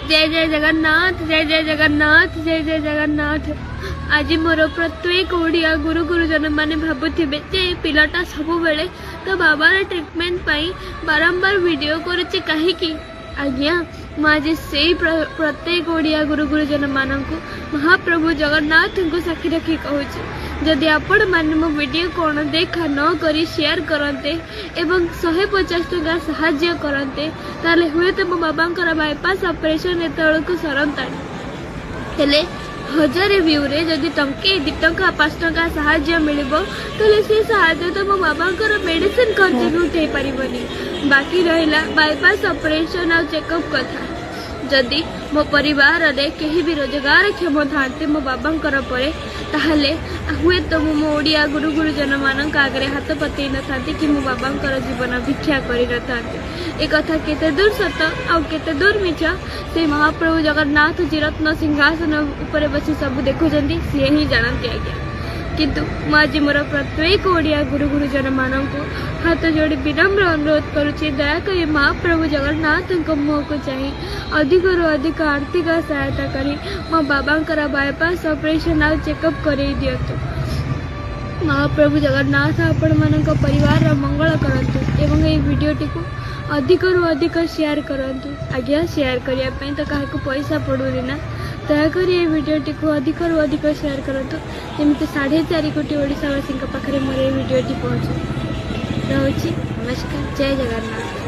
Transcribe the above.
जय जय जगन्नाथ, जय जय जगन्नाथ, जय जय जगन्नाथ। आज मोर प्रत्येक ओडिया गुरु गुरुजन मैंने भावुवे जे पिलाटा सब बेले तो बाबार ट्रिटमेंट बारंबार वीडियो करुचे कहीं आज्ञा आज से प्रत्येक ओडिया गुरु गुरुजन मानक महाप्रभु जगन्नाथ को साक्षी रखी कहूँ जदि आपण मैंने मो वीडियो कौन देखा न करी शेयर करते एवं 150 टଙ୍କା साहाय्य करते ताले हुए तो मो बाबा बाईपास ऑपरेशन एतक सरंता हेले 1000 व्यू रे जदि टंके 2 टଙ୍କା 5 टଙ୍କା साहाय्य मिलिबो तले से साहाय्य तो मो बाबांकर मेडिसिन खर्च भी उठे पारिबनी बाकी रहिला बाईपास ऑपरेशन आ चेकअप कथा जदि मो परिवार रे केही भी रोजगार क्षम थांते मो बाबांकर परे ताहले हुए तो मो ओडिया गुरु गुरुजन मानक आगे हाथ पतई न थांती कि मो बाबांकर जीवन भिक्षा करि न थांती। ए कथा केते दूर सत आ केते दूर मिछ से महाप्रभु जगन्नाथ जी रत्न सिंहासन ऊपर बसी सब देखुचंती सी ही जानती आज्ञा किंतु आज मोर प्रत्येक ओडिया गुरु गुरुजन मानक हाथ जोड़ी विनम्र अनुरोध करुचे दयाकोरी महाप्रभु जगन्नाथ मुह को चाह अधिक रु अधिक आर्थिक सहायता करी मो बाबांकर बाईपास ऑपरेशन आ चेकअप करई दियंतु। महाप्रभु जगन्नाथ आपण मानक परिवार मंगल करंतु एवं ये वीडियोटी को अधिक रु अधिक शेयर करंतु आज्ञा शेयर करिया पई तो काहे को पैसा पड़ुनी ना दयाकोरी ये वीडियोटी को अधिक रु अधिक शेयर करंतु जेमती 4.5 कोटी ओडिशावासी पाखरे मोर ये वीडियोटी पहुंचू। रहुची नमस्कार जय जगन्नाथ।